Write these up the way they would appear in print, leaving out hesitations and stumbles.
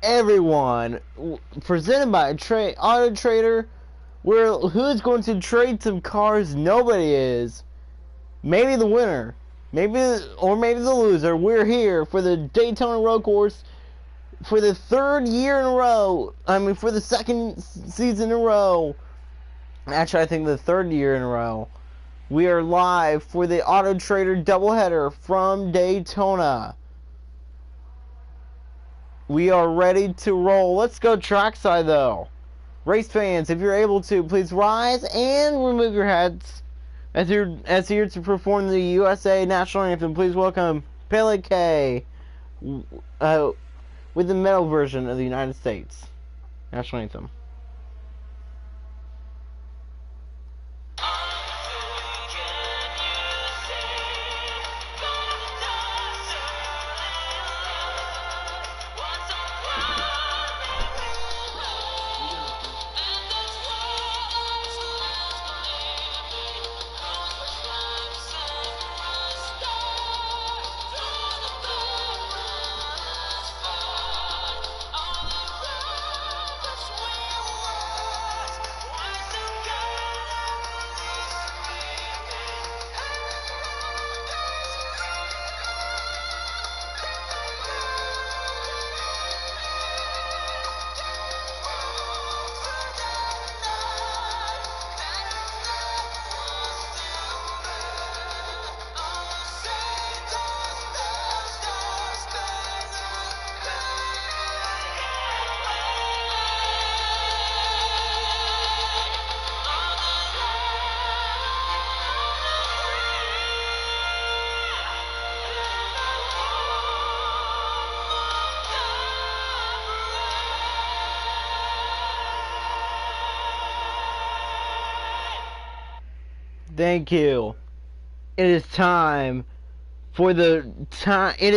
everyone. Presented by Autotrader. Who's going to trade some cars? Nobody is. Maybe the winner. Maybe the loser. We're here for the Daytona Road Course for the third year in a row. I mean, for the second season in a row. Actually, I think the third year in a row. We are live for the Autotrader doubleheader from Daytona. We are ready to roll. Let's go trackside, though. Race fans, if you're able to, please rise and remove your hats as you're here to perform the USA National Anthem. Please welcome Pele K with the metal version of the United States National Anthem. Thank you. It is time for the time. It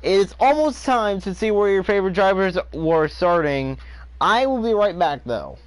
is almost time to see where your favorite drivers were starting. I will be right back, though.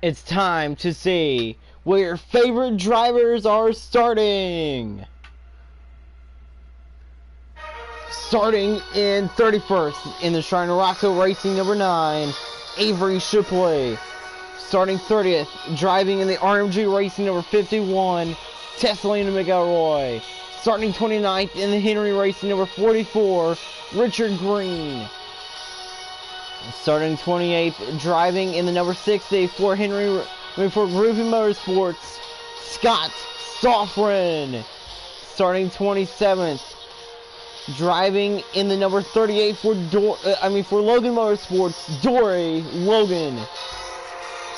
It's time to see where your favorite drivers are starting. Starting in 31st in the Shrine of Rocco Racing number 9, Avery Shipley. Starting 30th, driving in the RMG Racing number 51, Tessalina McElroy. Starting 29th in the Henry Racing number 44, Richard Green. Starting 28th, driving in the number 60 for Groovy Motorsports, Scott Stoffren. Starting 27th, driving in the number 38 for Logan Motorsports, Dory Logan.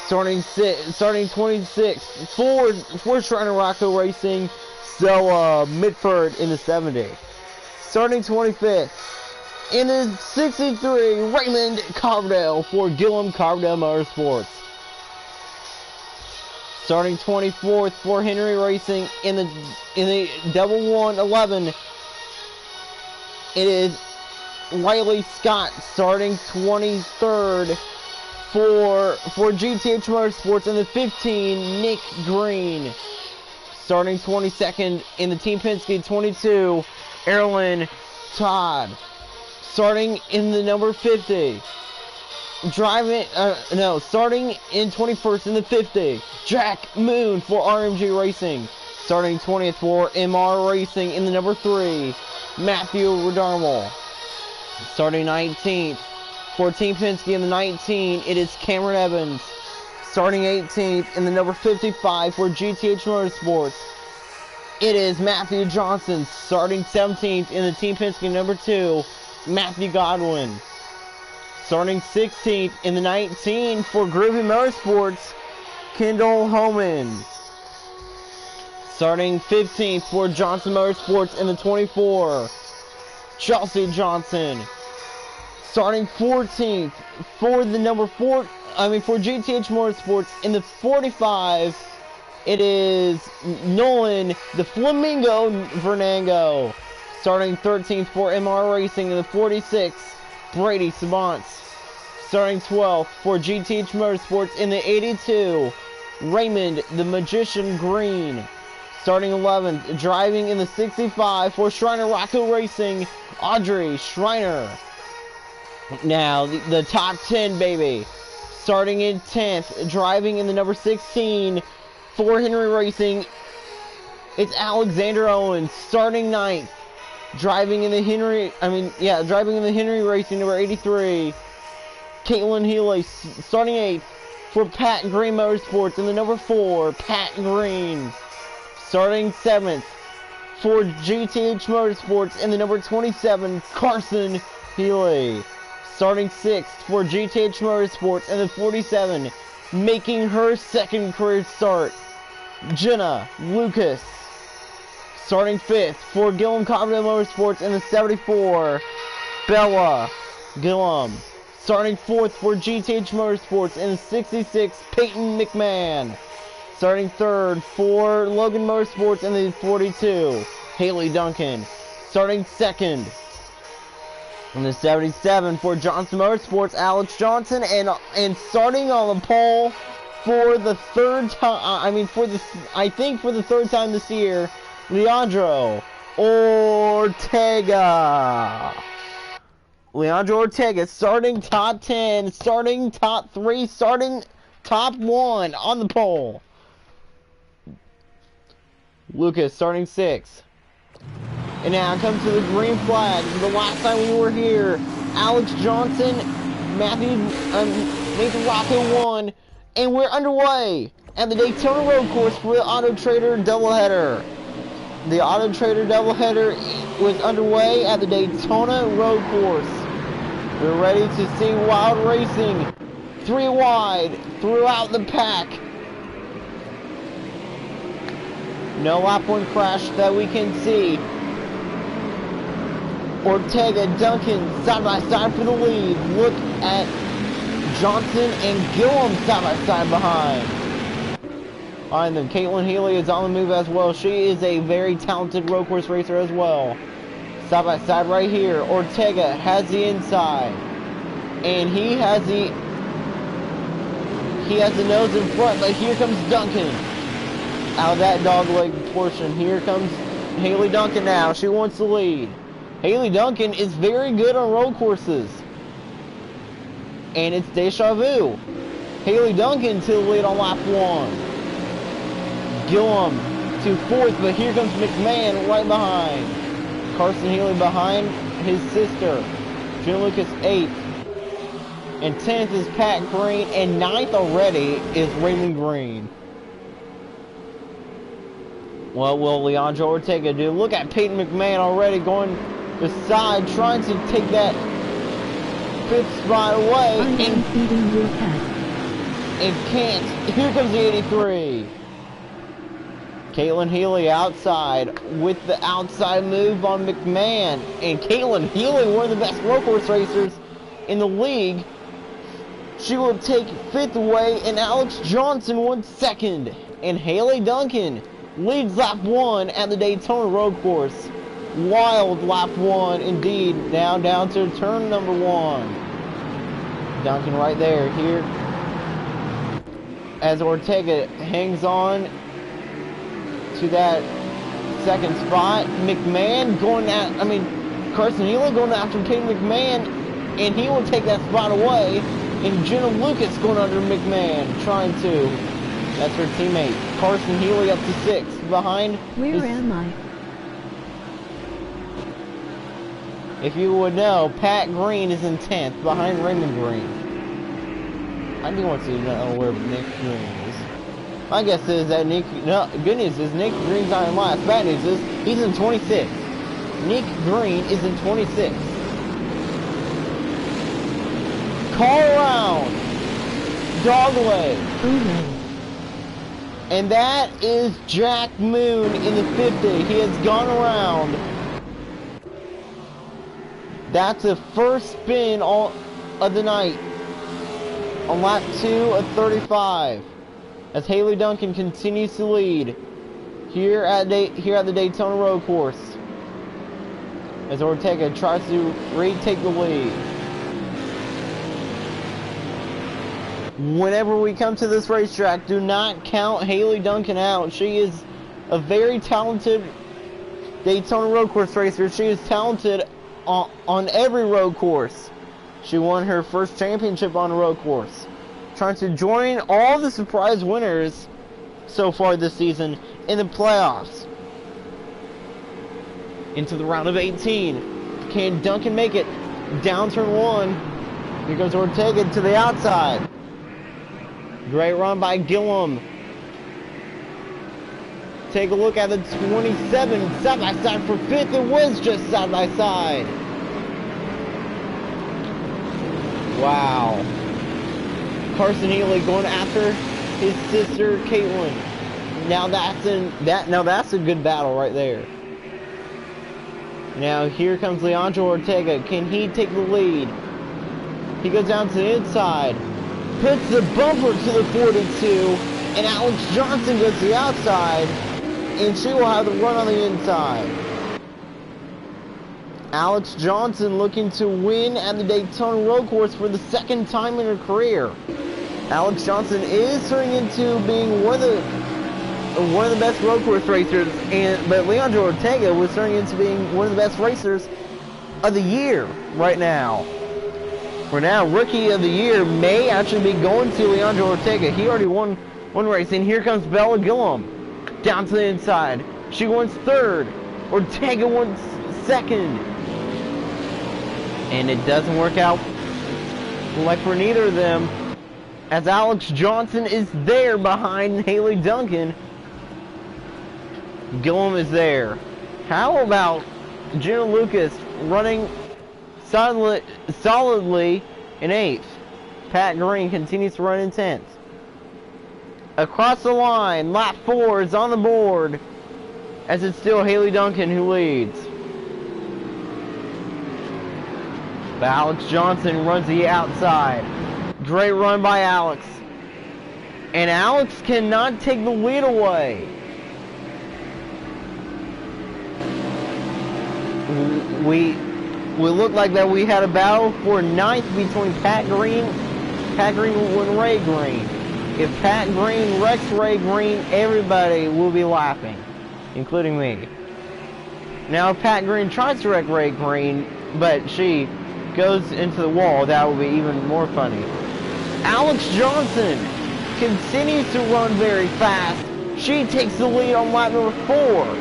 Starting 26th for Shrine of Rocco Racing, Stella Mitford in the 70. Starting 25th. In the 63, Raymond Carbondale for Gillum Carbondale Motorsports. Starting 24th for Henry Racing in the double 111. It is Riley Scott starting 23rd for GTH Motorsports in the 15. Nick Green starting 22nd in the Team Penske 22. Erlen Todd starting in the number 50. Starting in 21st in the 50. Jack Moon for RMG Racing. Starting 20th for MR Racing in the number 3. Matthew Redarmal. Starting 19th for Team Penske in the 19. It is Cameron Evans. Starting 18th in the number 55 for GTH Motorsports. It is Matthew Johnson. Starting 17th in the Team Penske number 2. Matthew Godwin. Starting 16th in the 19 for Groovy Motorsports, Kendall Homan. Starting 15th for Johnson Motorsports in the 24, Chelsea Johnson. Starting 14th for the number 4, for GTH Motorsports in the 45, it is Nolan the Flamingo Vernango. Starting 13th for MR Racing in the 46, Brady Savants. Starting 12th for GTH Motorsports in the 82, Raymond the Magician Green. Starting 11th, driving in the 65 for Shriner Rocco Racing, Audrey Shriner. Now, the top 10, baby. Starting in 10th, driving in the number 16 for Henry Racing, it's Alexander Owens. Starting 9th, driving in the Henry Racing number 83, Caitlin Healy. Starting 8th for Pat Green Motorsports in the number 4, Pat Green. Starting 7th for GTH Motorsports in the number 27, Carson Healy. Starting 6th for GTH Motorsports in the 47, making her second career start, Jenna Lucas. Starting 5th for Gillum Carbondale Motorsports in the 74, Bella Gillum. Starting 4th for GTH Motorsports in the 66, Peyton McMahon. Starting 3rd for Logan Motorsports in the 42, Haley Duncan. Starting 2nd in the 77 for Johnson Motorsports, Alex Johnson. And starting on the pole for the third time, for the third time this year, Leandro Ortega. Leandro Ortega starting top 10, starting top 3, starting top 1 on the pole. Lucas starting 6. And now comes to the green flag. The last time we were here, Alex Johnson, Nathan Rocco won, and we're underway at the Daytona Road Course for the Autotrader doubleheader. The Autotrader doubleheader was underway at the Daytona Road Course. We're ready to see wild racing, 3 wide throughout the pack. No lap 1 crash that we can see. Ortega, Duncan, side by side for the lead. Look at Johnson and Gillum side by side behind. Behind them, Caitlin Healy is on the move as well. She is a very talented road course racer as well. Side by side right here. Ortega has the inside, and he has the nose in front. But here comes Duncan out of that dogleg portion. Here comes Haley Duncan now. She wants the lead. Haley Duncan is very good on road courses, and it's deja vu. Haley Duncan to the lead on lap 1. Gillum to 4th, but here comes McMahon right behind. Carson Healy behind his sister. Jim Lucas 8th. And 10th is Pat Green, and 9th already is Raymond Green. What will Leandro Ortega do? Look at Peyton McMahon already going the side, trying to take that 5th spot away, and can't. Here comes the 83. Caitlin Healy outside with the outside move on McMahon. And Caitlin Healy, one of the best road course racers in the league. She will take 5th away, and Alex Johnson won 2nd. And Haley Duncan leads lap 1 at the Daytona road course. Wild lap 1 indeed. Now down to turn number 1. Duncan right there. Here as Ortega hangs on to that second spot. McMahon going at, Carson Healy going after Kate McMahon, and he will take that spot away. And Jenna Lucas going under McMahon, trying to. That's her teammate. Carson Healy up to 6 behind. Where am I? If you would know, Pat Green is in 10th behind Raymond Green. I do want to know where Nick Green is. My guess is that good news is Nick Green's not in last. Bad news is he's in 26th. Nick Green is in 26th. Call around. Dogleg. And that is Jack Moon in the 50. He has gone around. That's the first spin of the night on lap 2 of 35. As Haley Duncan continues to lead here at the Daytona road course. As Ortega tries to retake the lead. Whenever we come to this racetrack, do not count Haley Duncan out. She is a very talented Daytona road course racer. She is talented on every road course. She won her first championship on a road course. Trying to join all the surprise winners so far this season in the playoffs. Into the round of 18. Can Duncan make it? Down turn 1. Here goes Ortega to the outside. Great run by Gillum. Take a look at the 27 side by side for 5th. It was just side by side. Wow. Carson Healy going after his sister Caitlin. Now that's a good battle right there. Now here comes Leandro Ortega. Can he take the lead? He goes down to the inside. Puts the bumper to the 42. And Alex Johnson goes to the outside. And she will have the run on the inside. Alex Johnson looking to win at the Daytona road course for the 2nd time in her career. Alex Johnson is turning into being one of the best road course racers, but Leandro Ortega was turning into being one of the best racers of the year right now. For now, Rookie of the Year may actually be going to Leandro Ortega. He already won one race, and here comes Bella Gillum down to the inside. She wins 3rd. Ortega wins 2nd. And it doesn't work out like for neither of them, as Alex Johnson is there behind Haley Duncan. Gillum is there. How about Jenna Lucas running solidly in 8th? Pat Green continues to run in 10th. Across the line, lap 4 is on the board, as it's still Haley Duncan who leads. But Alex Johnson runs the outside. Great run by Alex. And Alex cannot take the lead away. We look like that we had a battle for 9th between Pat Green and Ray Green. If Pat Green wrecks Ray Green, everybody will be laughing, including me. Now if Pat Green tries to wreck Ray Green, but she goes into the wall, that will be even more funny. Alex Johnson continues to run very fast. She takes the lead on lap number 4.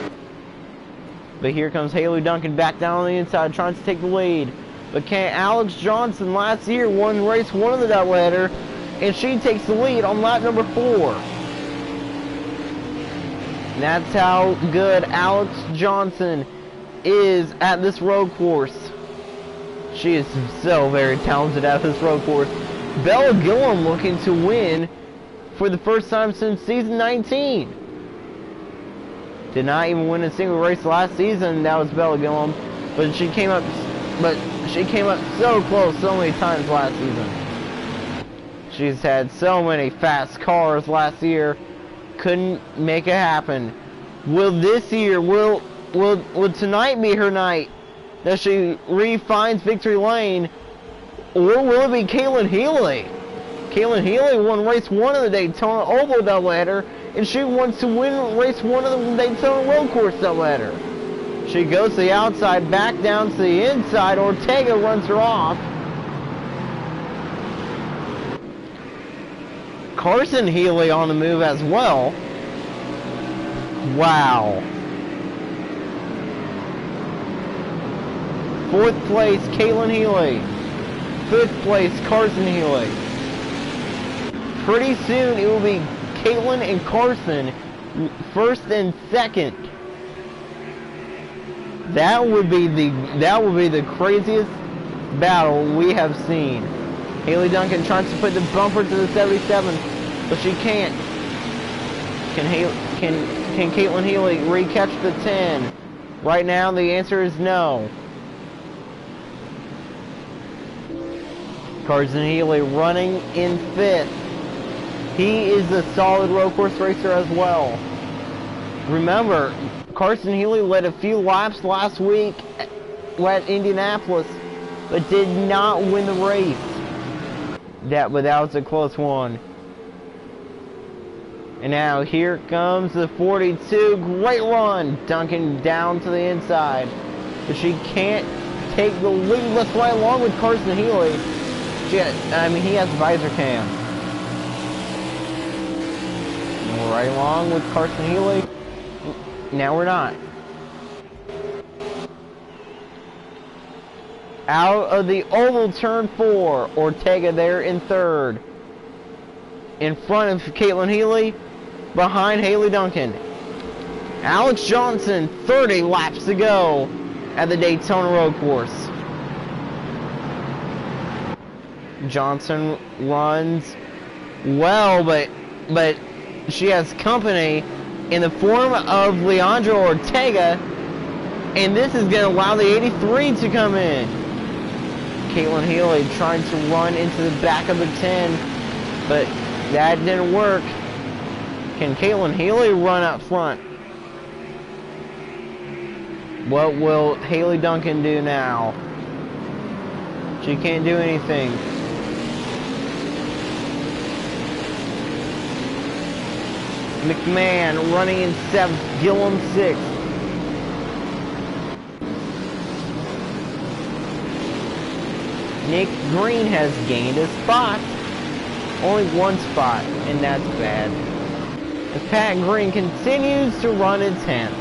But here comes Haley Duncan back down on the inside trying to take the lead. But can Alex Johnson last year won race 1 of the doubleheader, and she takes the lead on lap number 4. And that's how good Alex Johnson is at this road course. She is so very talented at this road course. Bella Gillum looking to win for the first time since season 19. Did not even win a single race last season. That was Bella Gillum, but she came up so close so many times last season. She's had so many fast cars last year, couldn't make it happen. Will this year, will tonight be her night that she refines victory lane, or will it be Caitlin Healy? Caitlin Healy won race 1 of the Daytona Oval doubleheader, and she wants to win race 1 of the Daytona Road Course doubleheader. She goes to the outside, back down to the inside. Ortega runs her off. Carson Healy on the move as well. Wow. 4th place, Caitlin Healy. 5th place, Carson Healy. Pretty soon it will be Caitlin and Carson, 1st and 2nd. That would be the craziest battle we have seen. Haley Duncan tries to put the bumper to the 77, but she can't. Can Caitlin Healy recatch the 10? Right now the answer is no. Carson Healy running in 5th. He is a solid road course racer as well. Remember, Carson Healy led a few laps last week at Indianapolis, but did not win the race. But that was a close one. And now here comes the 42. Great run. Duncan down to the inside. But she can't take the lead. Let's ride along with Carson Healy. He has visor cam. We're right along with Carson Healy. Now we're not. Out of the oval, turn 4. Ortega there in 3rd. In front of Caitlin Healy. Behind Haley Duncan. Alex Johnson, 30 laps to go at the Daytona Road Course. Johnson runs well, but she has company in the form of Leandra Ortega, and this is going to allow the 83 to come in. Caitlin Healy trying to run into the back of the 10, but that didn't work. Can Caitlin Healy run up front? What will Haley Duncan do now? She can't do anything. McMahon running in 7th, Gillum 6th. Nick Green has gained a spot. Only 1 spot, and that's bad. As Pat Green continues to run in 10th.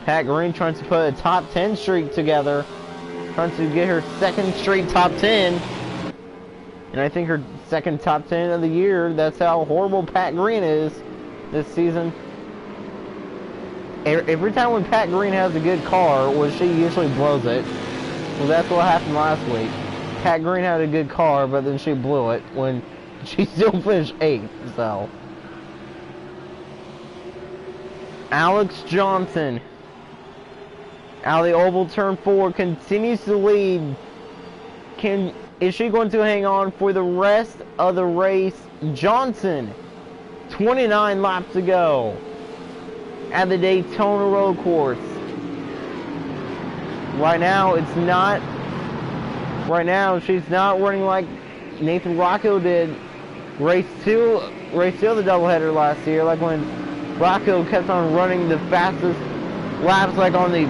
Pat Green trying to put a top 10 streak together. Trying to get her 2nd straight top 10. And I think her 2nd top 10 of the year. That's how horrible Pat Green is this season. Every time when Pat Green has a good car, well, she usually blows it. Well, that's what happened last week. Pat Green had a good car, but then she blew it when she still finished 8th, so. Alex Johnson, out of the oval, turn 4, continues to lead. Is she going to hang on for the rest of the race? Johnson, 29 laps to go at the Daytona Road Course. Right now, she's not running like Nathan Rocco did race 2 of the doubleheader last year, like when Rocco kept on running the fastest laps, like on the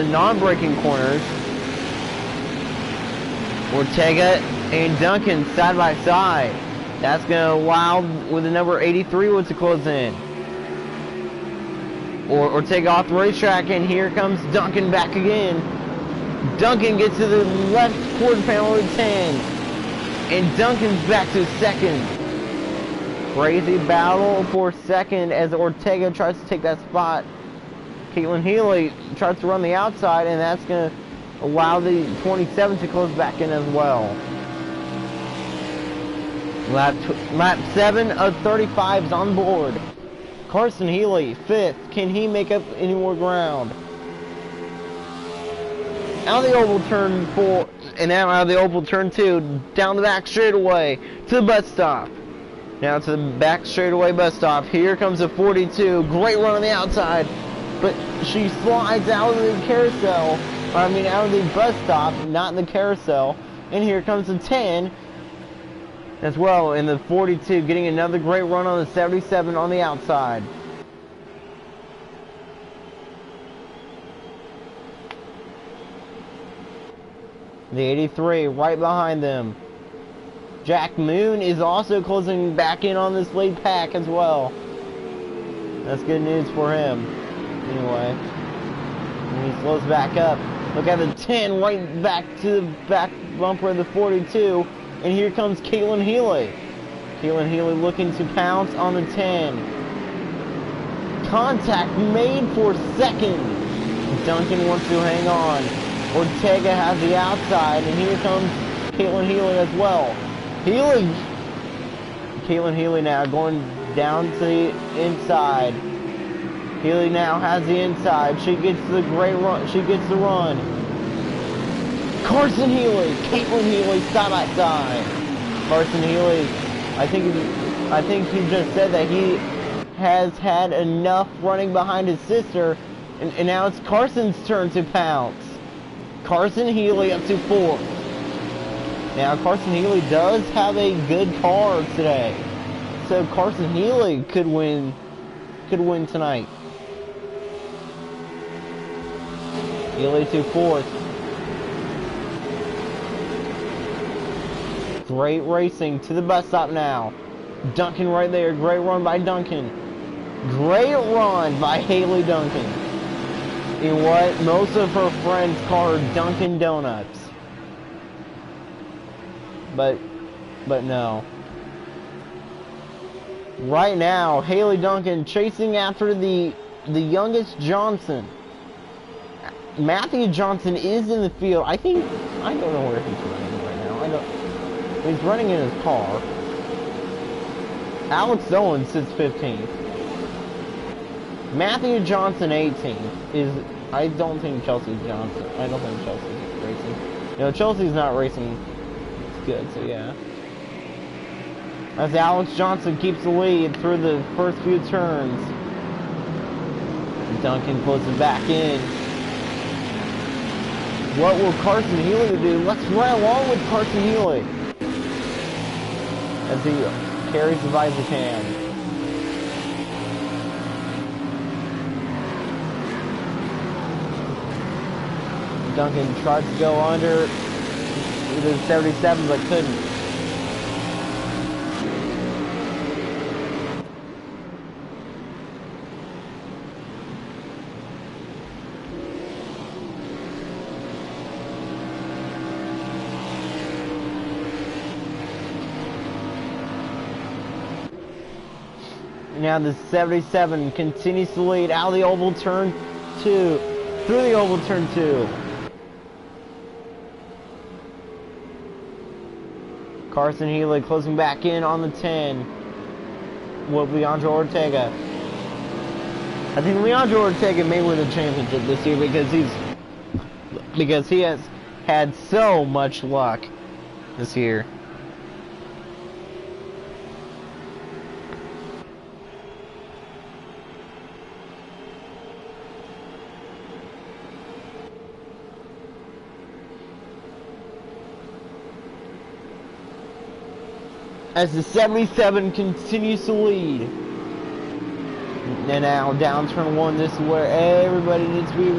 non-braking corners. Ortega and Duncan side by side. That's going to allow with the number 83 to close in. Ortega off the racetrack, and here comes Duncan back again. Duncan gets to the left quarter panel of the 10. And Duncan's back to 2nd. Crazy battle for 2nd as Ortega tries to take that spot. Caitlin Healy tries to run the outside, and that's going to allow the 27 to close back in as well. Lap 7 of 35 is on board. Carson Healy, 5th. Can he make up any more ground? Out of the oval, turn 4, and now out of the oval, turn 2, down the back straightaway to the bus stop. Now to the back straightaway bus stop. Here comes a 42. Great run on the outside. But she slides out of the carousel. I mean, out of the bus stop, not in the carousel. And here comes the 10 as well in the 42, getting another great run on the 77 on the outside. The 83 right behind them. Jack Moon is also closing back in on this lead pack as well. That's good news for him. Anyway, and he slows back up. Look at the 10 right back to the back bumper of the 42. And here comes Caitlin Healy. Caitlin Healy looking to pounce on the 10. Contact made for second. Duncan wants to hang on. Ortega has the outside, and here comes Caitlin Healy as well. Caitlin Healy now going down to the inside. Healy now has the inside. She gets the great run. She gets the run. Carson Healy, Caitlin Healy, side by side. Carson Healy, I think he just said that he has had enough running behind his sister, and now it's Carson's turn to pounce. Carson Healy up to 4th. Now Carson Healy does have a good car today, so Carson Healy could win tonight. Healy to 4th. Great racing to the bus stop now. Duncan right there. Great run by Duncan. Great run by Haley Duncan in what most of her friends call her Dunkin' Donuts. But no. Right now, Haley Duncan chasing after the youngest Johnson. Matthew Johnson is in the field. I don't know where he's running right now. He's running in his car. Alex Owen sits 15th. Matthew Johnson 18th I don't think Chelsea's racing. No, Chelsea's not racing. It's good, so yeah. As Alex Johnson keeps the lead through the first few turns. Duncan closes back in. What will Carson Healy do? Let's run along with Carson Healy as he carries the visor cam. Duncan tried to go under the 77, but couldn't. Now the 77 continues to lead out of the oval turn 2, through the oval turn 2. Carson Healy closing back in on the 10 with Leandro Ortega. I think Leandro Ortega may win the championship this year because he has had so much luck this year. As the 77 continues to lead. And now down turn 1, this is where everybody needs to be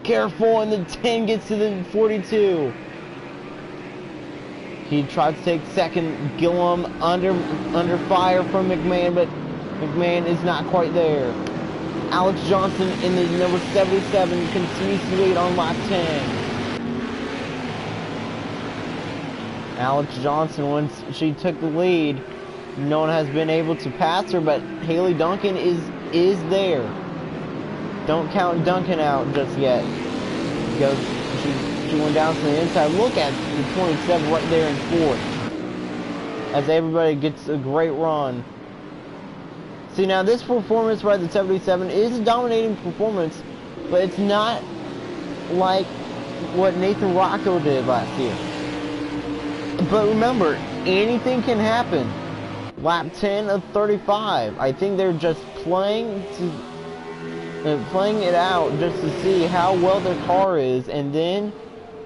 careful, and the 10 gets to the 42. He tried to take second. Gillum under fire from McMahon, but McMahon is not quite there. Alex Johnson in the number 77 continues to lead on lap 10. Alex Johnson, once she took the lead, no one has been able to pass her, but Haley Duncan is there. Don't count Duncan out just yet. She went down to the inside. Look at the 27 right there in 4th. As everybody gets a great run. See, now this performance by the 77 is a dominating performance, but it's not like what Nathan Rocco did last year. But remember, anything can happen. Lap 10 of 35. I think they're just playing it out just to see how well their car is, and then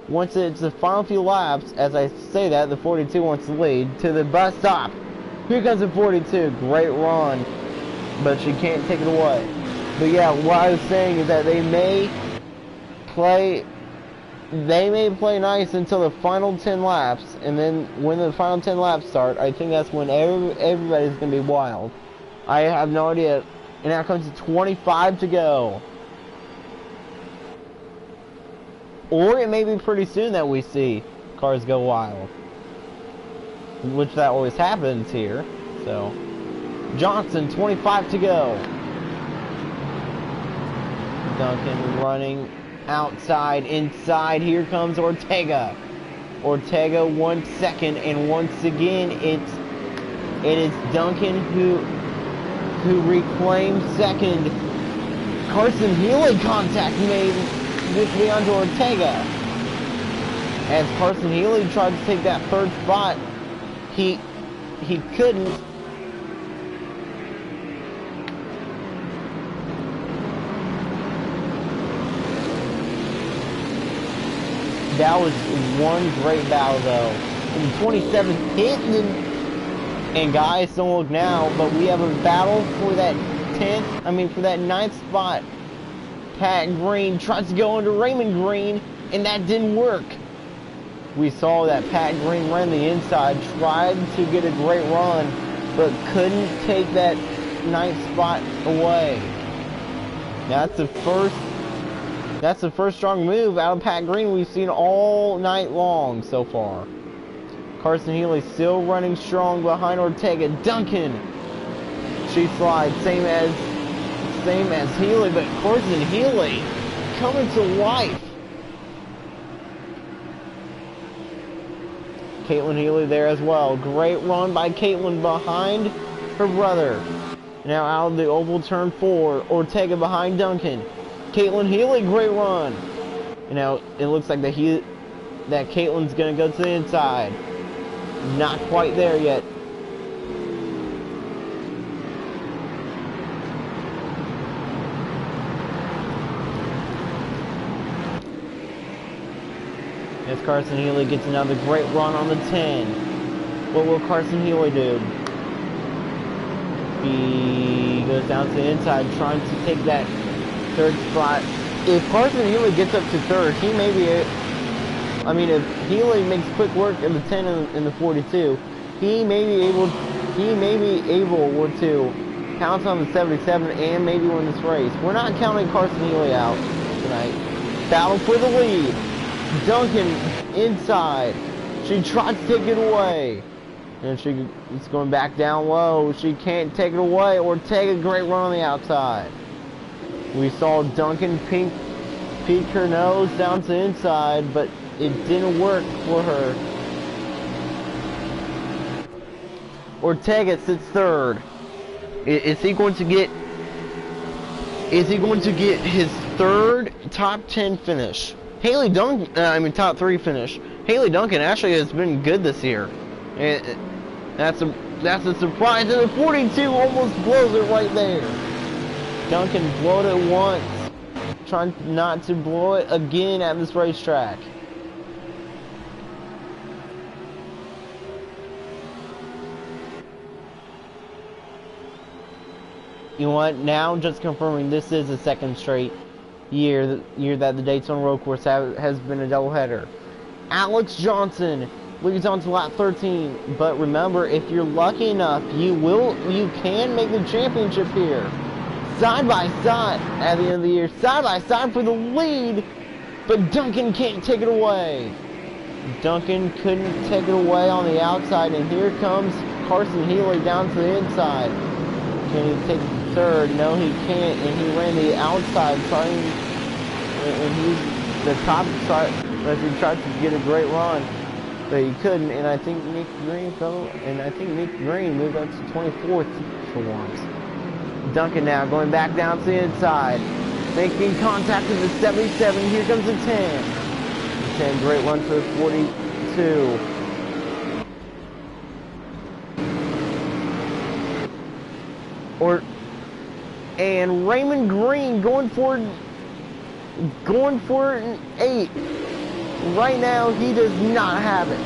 once it's the final few laps, as I say that, the 42 wants to lead to the bus stop. Here comes the 42. Great run, but she can't take it away. But yeah, what I was saying is that they may play nice until the final 10 laps, and then when the final 10 laps start, I think that's when everybody's going to be wild. I have no idea. And now comes to 25 to go. Or it may be pretty soon that we see cars go wild, which that always happens here. So, Johnson, 25 to go. Duncan running outside, inside. Here comes Ortega. Ortega 1 second, and once again it is Duncan who reclaimed second. Carson Healy contact made with Leandro Ortega. As Carson Healy tried to take that third spot, he couldn't. That was one great battle though. In 27th hit, and guys, don't look now, but we have a battle for that 9th spot. Pat Green tries to go into Raymond Green, and that didn't work. We saw that Pat Green ran the inside, tried to get a great run, but couldn't take that 9th spot away. That's the first strong move out of Pat Green we've seen all night long so far. Carson Healy still running strong behind Ortega. Duncan, she slides, same as Healy, but Carson Healy coming to life. Caitlin Healy there as well. Great run by Caitlin behind her brother. Now out of the oval turn 4. Ortega behind Duncan. Caitlin Healy, great run. You know, it looks like that Caitlin's gonna go to the inside. Not quite there yet. As Carson Healy gets another great run on the 10. What will Carson Healy do? He goes down to the inside trying to take that 3rd spot. If Carson Healy gets up to 3rd, he may be if Healy makes quick work in the 10 and the 42, he may be able to pounce on the 77 and maybe win this race. We're not counting Carson Healy out tonight. Battle for the lead. Duncan inside. She tries to take it away. And it's going back down low. She can't take it away. Ortega, great run on the outside. We saw Duncan peek her nose down to the inside, but it didn't work for her. Ortega sits 3rd. Is he going to get his 3rd top 10 finish? Haley Duncan, top 3 finish. Haley Duncan actually has been good this year. That's a surprise, and the 42 almost blows it right there. Duncan blowed it once, trying not to blow it again at this racetrack. You know what? Now just confirming this is the 2nd straight year that the Daytona Road Course has been a doubleheader. Alex Johnson leads on to lap 13, but remember, if you're lucky enough, you can make the championship here. Side by side at the end of the year, side by side for the lead, but Duncan can't take it away. Duncan couldn't take it away on the outside, and here comes Carson Healy down to the inside. Can he take 3rd? No, he can't, and he ran the outside, and he's the top side as he tried to get a great run, but he couldn't, and I think Nick Green moved up to 24th for once. Duncan now going back down to the inside, making contact with the 77. Here comes the 10. The 10, great run for the 42. And Raymond Green going for an 8. Right now, he does not have it.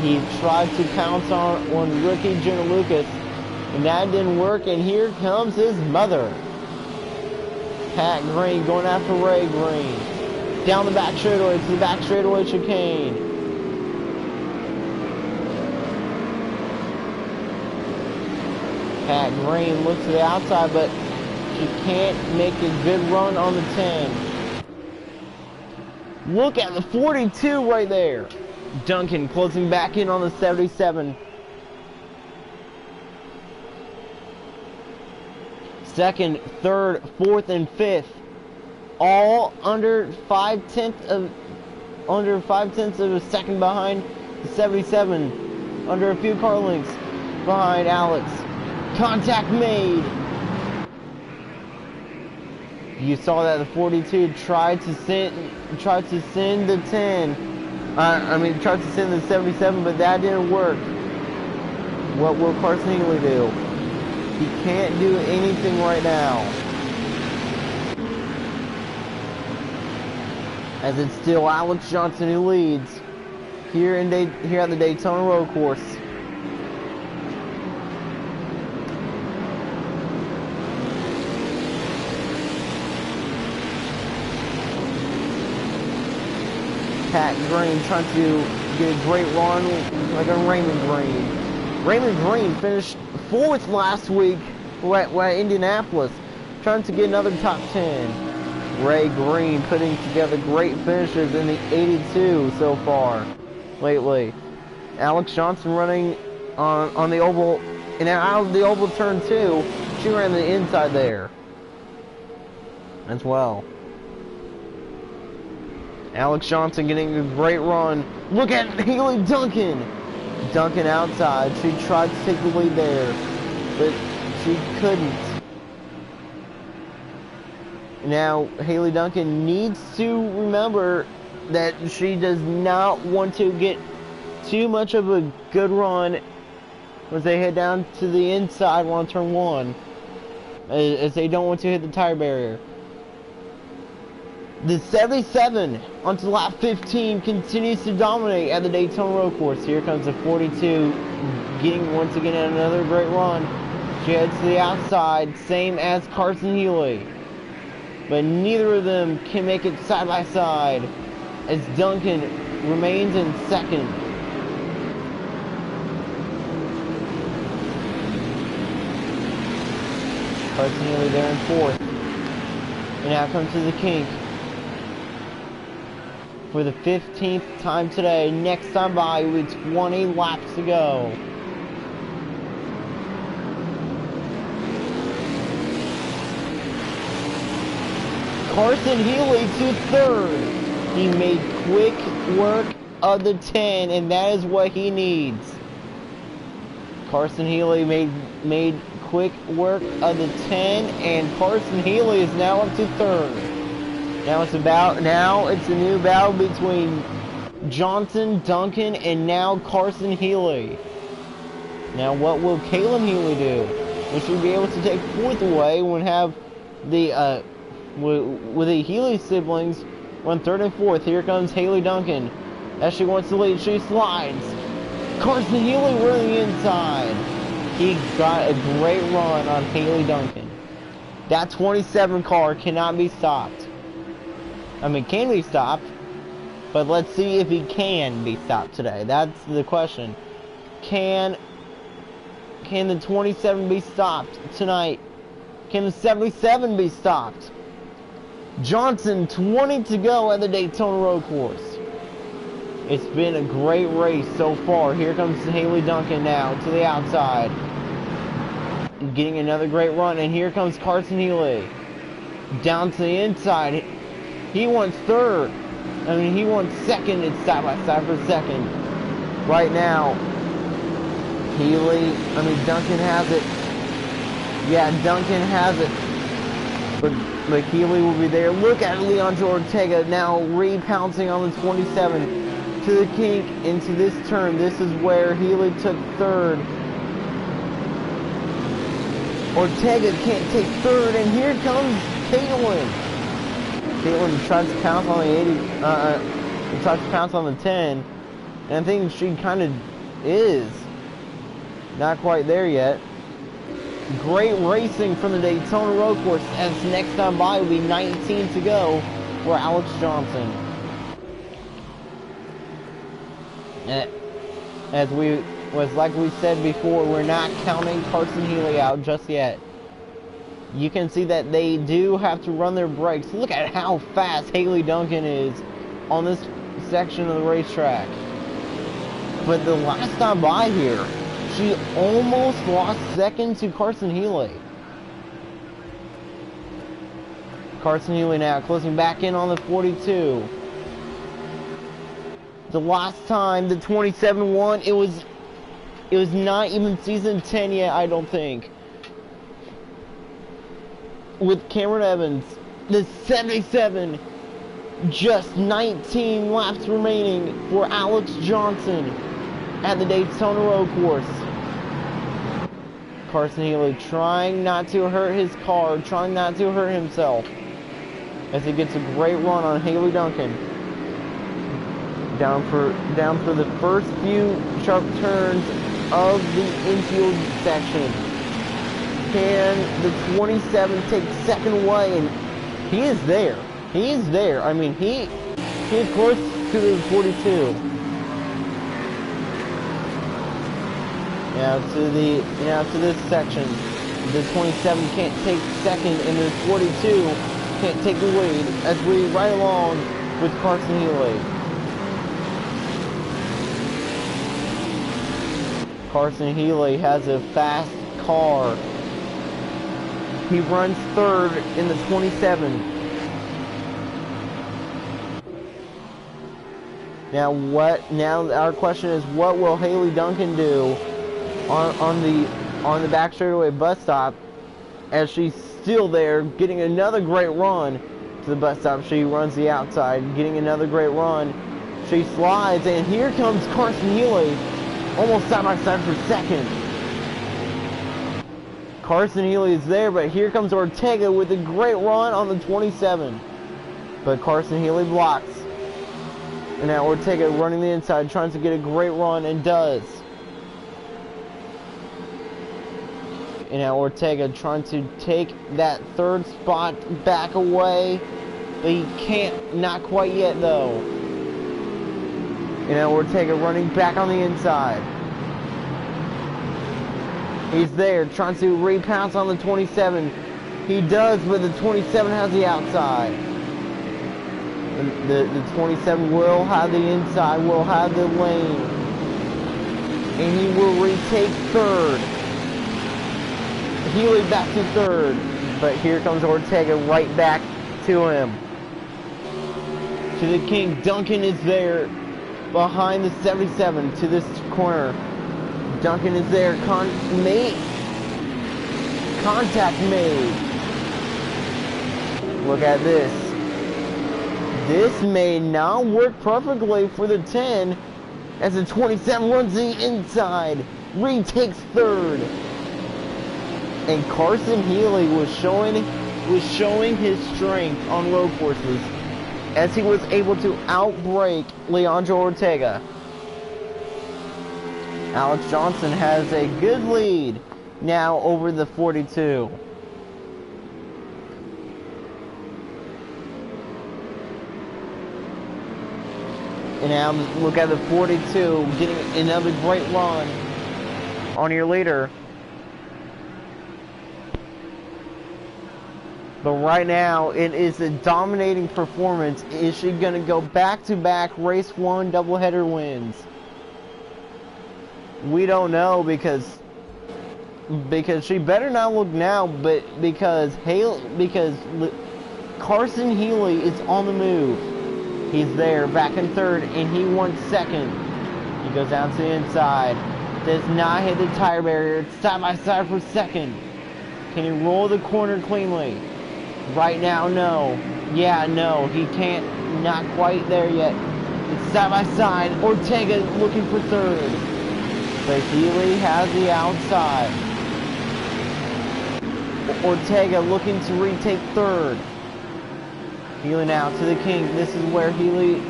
He tried to pounce on rookie Jenna Lucas, and that didn't work, and here comes his mother. Pat Green going after Ray Green. Down the back straightaway to the back straightaway chicane. Pat Green looks to the outside, but she can't make a good run on the 10. Look at the 42 right there. Duncan closing back in on the 77. Second, third, fourth, and fifth, all under 5/10 of a second behind the 77, under a few car lengths behind Alex. Contact made. You saw that the 42 tried to send the 10. Tried to send the 77, but that didn't work. What will Carson Healy do? He can't do anything right now. As it's still Alex Johnson who leads here at the Daytona Road Course. Pat Green trying to get a great run like a Raymond Green. Raymond Green finished 4th last week at Indianapolis, trying to get another top 10. Ray Green putting together great finishes in the 82 so far lately. Alex Johnson running on the oval, and out of the oval turn 2, she ran the inside there as well. Alex Johnson getting a great run. Look at Haley Duncan. Duncan outside. She tried to take the lead there, but she couldn't. Now, Haley Duncan needs to remember that she does not want to get too much of a good run as they head down to the inside on turn 1, as they don't want to hit the tire barrier. The 77 onto lap 15 continues to dominate at the Daytona Road Course. Here comes the 42, getting once again another great run. She heads to the outside, same as Carson Healy. But neither of them can make it side by side, as Duncan remains in second. Carson Healy there in 4th. And now comes to the kink. For the 15th time today, next time by with 20 laps to go. Carson Healy to 3rd. He made quick work of the 10, and that is what he needs. Carson Healy made quick work of the 10, and Carson Healy is now up to 3rd. Now it's a new battle between Johnson, Duncan, and now Carson Healy. Now what will Caleb Healy do? Will she be able to take 4th away when have the with the Healy siblings run 3rd and 4th? Here comes Haley Duncan. As she wants to lead, she slides. Carson Healy running inside. He got a great run on Haley Duncan. That 27 car cannot be stopped. Can be stopped, but let's see if he can be stopped today. That's the question. Can the 27 be stopped tonight? Can the 77 be stopped? Johnson, 20 to go at the Daytona Road Course. It's been a great race so far. Here comes Haley Duncan now to the outside, getting another great run, and here comes Carson Healy down to the inside. He wants 3rd. He wants 2nd. It's side by side for 2nd. Right now, Duncan has it. Yeah, Duncan has it. But Healy will be there. Look at Leandro Ortega now repouncing on the 27 to the kink into this turn. This is where Healy took 3rd. Ortega can't take third, and here comes Caitlin. Caitlin tries to pounce on the 80, tries to pounce on the 10, and I think she kind of is. Not quite there yet. Great racing from the Daytona road course, as next time by will be 19 to go for Alex Johnson. Like we said before, we're not counting Carson Healy out just yet. You can see that they do have to run their brakes. Look at how fast Haley Duncan is on this section of the racetrack. But the last time by here, she almost lost second to Carson Healy. Carson Healy now closing back in on the 42. The last time the 27 won, it was not even season 10 yet, I don't think. With Cameron Evans, the 77, just 19 laps remaining for Alex Johnson at the Daytona road course. Carson Healy trying not to hurt his car, trying not to hurt himself, as he gets a great run on Haley Duncan. Down for the first few sharp turns of the infield section. Can the 27 take second away? And he is there. He is there. I mean, he is close to the 42. Now to this section, the 27 can't take second, and the 42 can't take the lead as we ride along with Carson Healy. Carson Healy has a fast car. He runs third in the 27. Now our question is, what will Haley Duncan do on the back straightaway bus stop, as she's still there getting another great run to the bus stop? She runs the outside, getting another great run. She slides, and here comes Carson Healy, almost side by side for second. Carson Healy is there, but here comes Ortega with a great run on the 27. But Carson Healy blocks. And now Ortega running the inside, trying to get a great run, and does. And now Ortega trying to take that third spot back away, but he can't, not quite yet though. And now Ortega running back on the inside. He's there, trying to repounce on the 27. He does, but the 27 has the outside. The 27 will have the inside, will have the lane. And he will retake third. Healy back to third. But here comes Ortega right back to him. To the king. Duncan is there behind the 77 to this corner. Duncan is there. Contact made. Look at this. This may not work perfectly for the 10, as the 27 runs the inside, retakes third. And Carson Healy was showing his strength on road courses, as he was able to outbrake Leandro Ortega. Alex Johnson has a good lead now over the 42. And now look at the 42 getting another great run on your leader. But right now, it is a dominating performance. Is she going to go back-to-back race 1 doubleheader wins? We don't know, because she better not look now, but because Carson Healy is on the move. He's there, back in third, and he won second. He goes down to the inside. Does not hit the tire barrier. It's side by side for second. Can he roll the corner cleanly? Right now, no. Yeah, no, he can't. Not quite there yet. It's side by side. Ortega looking for third. But Healy has the outside. Ortega looking to retake third. Healy now to the kink. This is where Healy...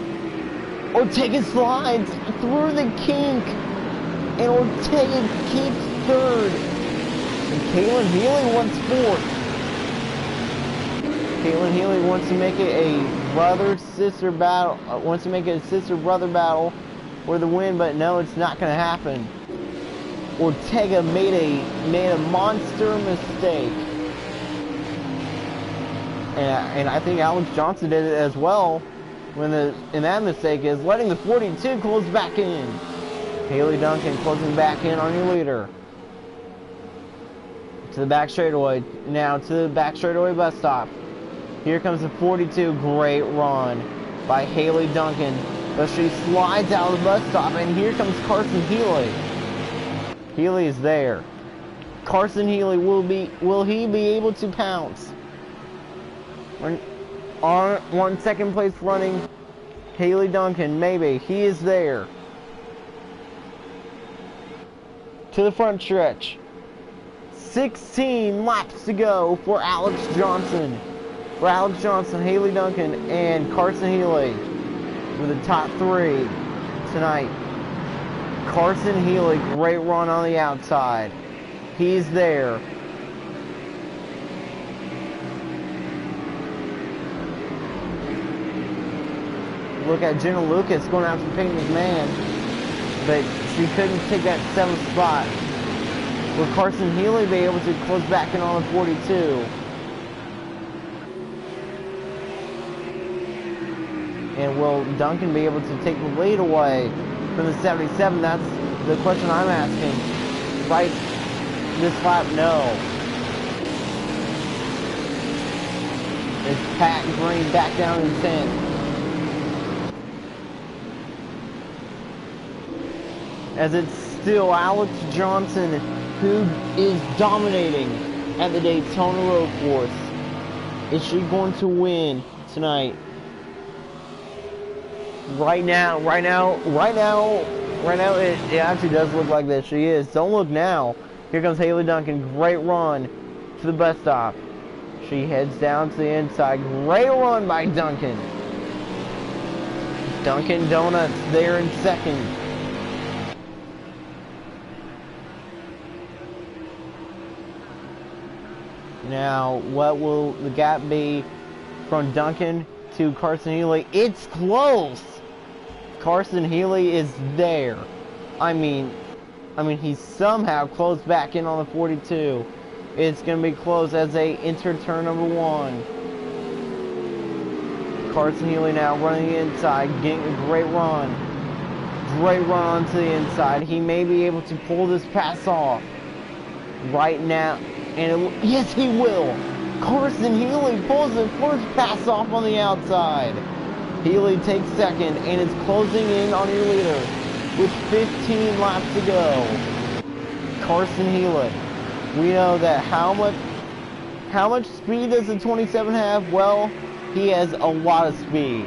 Ortega slides through the kink. And Ortega keeps third. And Caitlin Healy wants fourth. Caitlin Healy wants to make it a brother-sister battle. Wants to make it a sister-brother battle for the win, but no, it's not going to happen. Ortega made a monster mistake. And I think Alex Johnson did it as well. And that mistake is letting the 42 close back in. Haley Duncan closing back in on your leader. To the back straightaway. Now to the back straightaway bus stop. Here comes the 42. Great run by Haley Duncan. But she slides out of the bus stop. And here comes Carson Healy. Healy is there. Carson Healy will he be able to pounce? On second place running, Haley Duncan, maybe. He is there. To the front stretch. 16 laps to go for Alex Johnson. For Alex Johnson, Haley Duncan, and Carson Healy with the top three tonight. Carson Healy, great run on the outside. He's there. Look at Jenna Lucas going after Peyton McMahon, but she couldn't take that 7th spot. Will Carson Healy be able to close back in on the 42? And will Duncan be able to take the lead away from the 77? That's the question I'm asking. Right this lap, no. It's Pat Green back down in 10th. As it's still Alex Johnson who is dominating at the Daytona Road Course. Is she going to win tonight? Right now, it actually does look like that she is. Don't look now. Here comes Haley Duncan. Great run to the bus stop. She heads down to the inside. Great run by Duncan. Dunkin' Donuts there in second. Now, what will the gap be from Duncan to Carson Healy? It's close. Carson Healy is there. I mean, he somehow closed back in on the 42. It's going to be close as they enter turn number 1. Carson Healy now running the inside, getting a great run. Great run onto the inside. He may be able to pull this pass off right now. And yes, he will. Carson Healy pulls the first pass off on the outside. Healy takes second and is closing in on your leader with 15 laps to go. Carson Healy. We know that how much speed does the 27 have? Well, he has a lot of speed.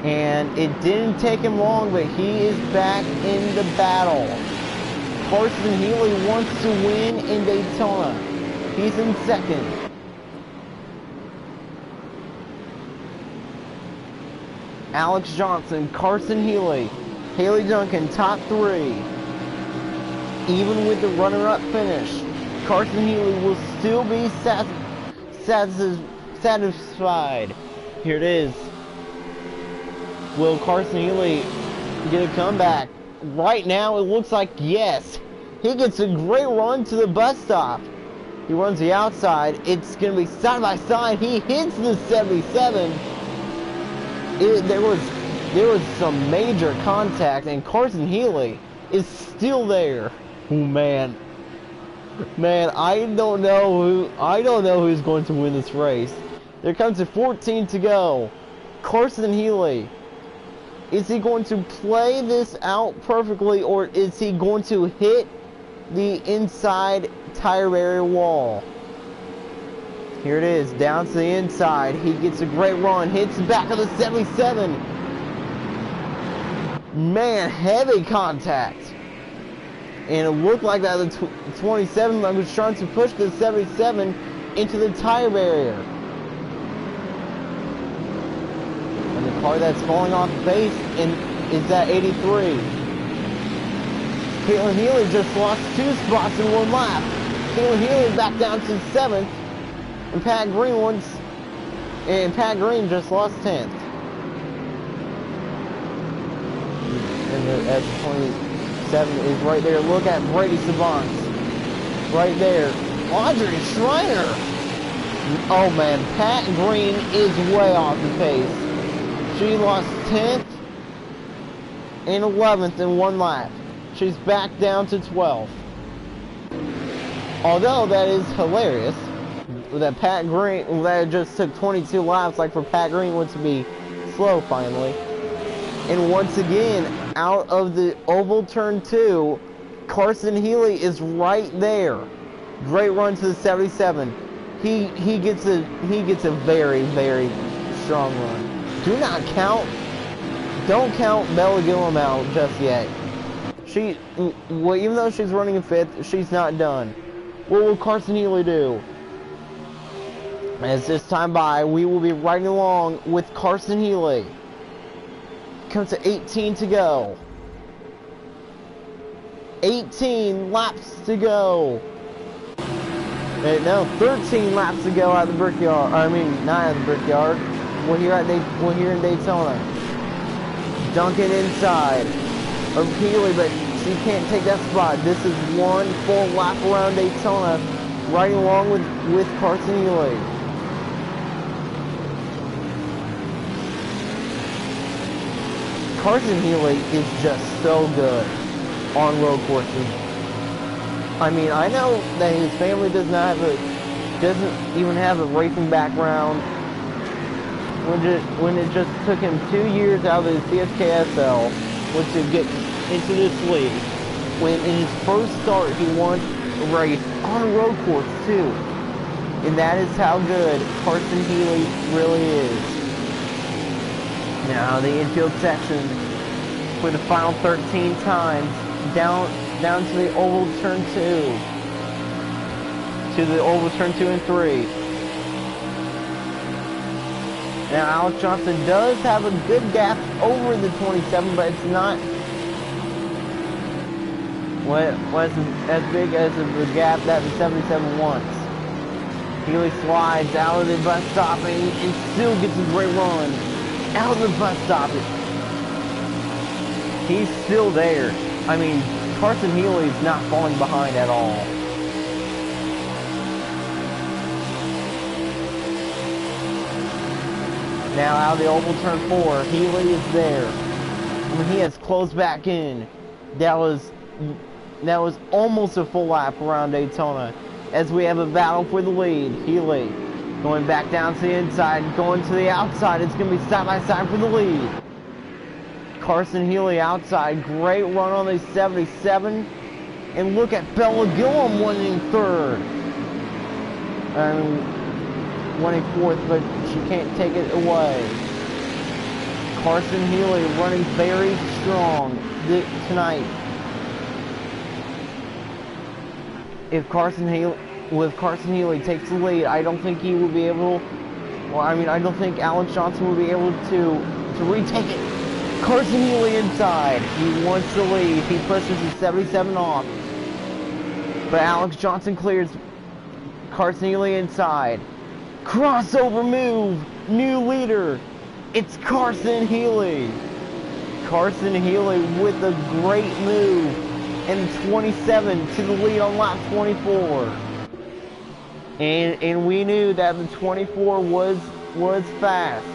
And it didn't take him long, but he is back in the battle. Carson Healy wants to win in Daytona. He's in second. Alex Johnson, Carson Healy, Haley Duncan, top 3. Even with the runner-up finish, Carson Healy will still be satisfied. Here it is. Will Carson Healy get a comeback? Right now, it looks like yes. He gets a great run to the bus stop. He runs the outside. It's going to be side by side. He hits the 77. There was some major contact, and Carson Healy is still there. Oh man, I don't know who's going to win this race. There comes a 14 to go. Carson Healy. Is he going to play this out perfectly, or is he going to hit the inside tire barrier wall? Here it is, down to the inside. He gets a great run, hits the back of the 77. Man, heavy contact. And it looked like that the 27 was trying to push the 77 into the tire barrier. And the car that's falling off the pace is that 83. Caitlin Healy just lost 2 spots in 1 lap. Caitlin Healy back down to 7th. And Pat Green just lost 10th. And the S27 is right there. Look at Brady Savants. Right there. Audrey Schreiner. Oh man, Pat Green is way off the pace. She lost 10th and 11th in 1 lap. She's back down to 12th. Although that is hilarious. That Pat Green, that just took 22 laps, like for Pat Greenwood to be slow finally. And once again, out of the oval turn 2, Carson Healy is right there. Great run to the 77. He gets a very, very strong run. Don't count Bella Gillum out just yet. Well, even though she's running in 5th, she's not done. What will Carson Healy do? As this time by, we will be riding along with Carson Healy. Comes to 18 to go. 18 laps to go. No, 13 laps to go out of the Brickyard. I mean, not out of the Brickyard. We're here in Daytona. Duncan inside of Healy, but she can't take that spot. This is 1 full lap around Daytona, riding along with Carson Healy. Carson Healy is just so good on road courses. I mean, I know that his family doesn't even have a racing background. When it just took him 2 years out of his Cskl to get into this league. When in his first start he won a race on a road course too. And that is how good Carson Healy really is. Now the infield section for the final 13 times down to the oval turn 2. To the oval turn 2 and 3. Now Alex Johnson does have a good gap over the 27, but it's not as big as the gap that the 77 wants. Healy slides out of the bus stop and still gets a great run. Out of the bus stop. He's still there. I mean, Carson Healy is not falling behind at all. Now out of the oval turn 4, Healy is there. When he has closed back in, that was almost a full lap around Daytona. As we have a battle for the lead. Healy going back down to the inside, going to the outside. It's going to be side by side for the lead. Carson Healy outside, great run on the 77. And look at Bella Gillum winning 3rd. Winning 4th, but she can't take it away. Carson Healy running very strong tonight. If Carson Healy takes the lead, I don't think he will be able. Well, I mean, I don't think Alex Johnson will be able to retake it. Carson Healy inside. He wants the lead. He pushes the 77 off, but Alex Johnson clears. Carson Healy inside. Crossover move, new leader. It's Carson Healy. Carson Healy with a great move, and 27 to the lead on lap 24. And we knew that the 24 was fast,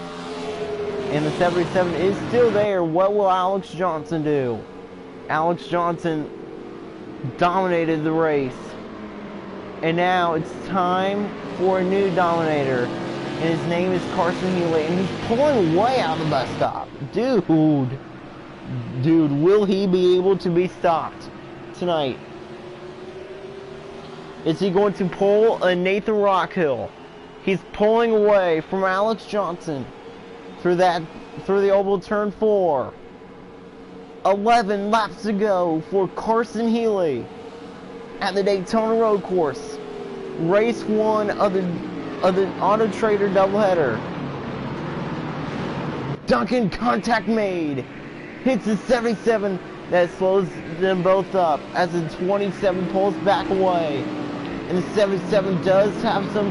and the 77 is still there. What will Alex Johnson do? Alex Johnson dominated the race, and now it's time for a new dominator, and his name is Carson Healy, and he's pulling way out of the bus stop. Dude, will he be able to be stopped tonight? Is he going to pull a Nathan Rockhill? He's pulling away from Alex Johnson through the oval turn 4. 11 laps to go for Carson Healy at the Daytona Road Course. Race 1 of the Autotrader doubleheader. Duncan, contact made. Hits the 77. That slows them both up as the 27 pulls back away. And the 77 does have some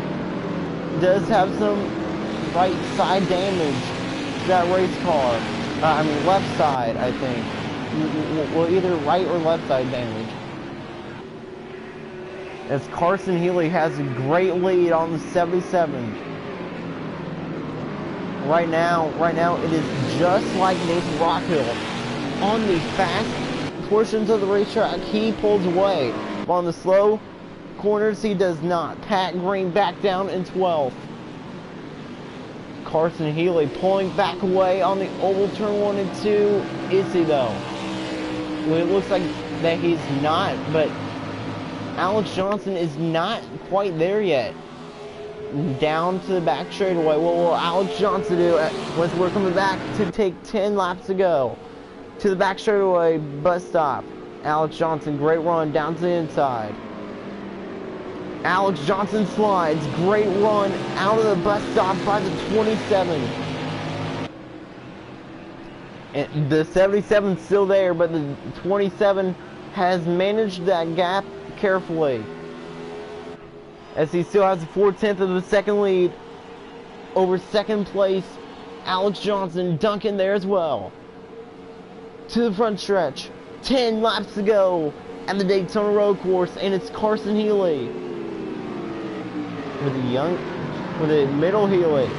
right side damage to that race car. I mean left side, I think. Well, either right or left side damage. As Carson Healy has a great lead on the 77. Right now it is just like Nathan Rockhill. On the fast portions of the racetrack, he pulls away. But on the slow corners, he does not. Pat Green back down in 12th. Carson Healy pulling back away on the oval turn 1 and 2. Is he though? Well, it looks like that he's not, but Alex Johnson is not quite there yet. Down to the back straightaway. What will Alex Johnson do once we're coming back to take 10 laps to go? To the back straightaway bus stop. Alex Johnson, great run down to the inside. Alex Johnson slides, great run out of the bus stop by the 27. And the 77's still there, but the 27 has managed that gap carefully, as he still has a 4/10 of the second lead over second place Alex Johnson. Duncan there as well. To the front stretch, 10 laps to go at the Daytona Road Course, and it's Carson Healy with a middle Healy.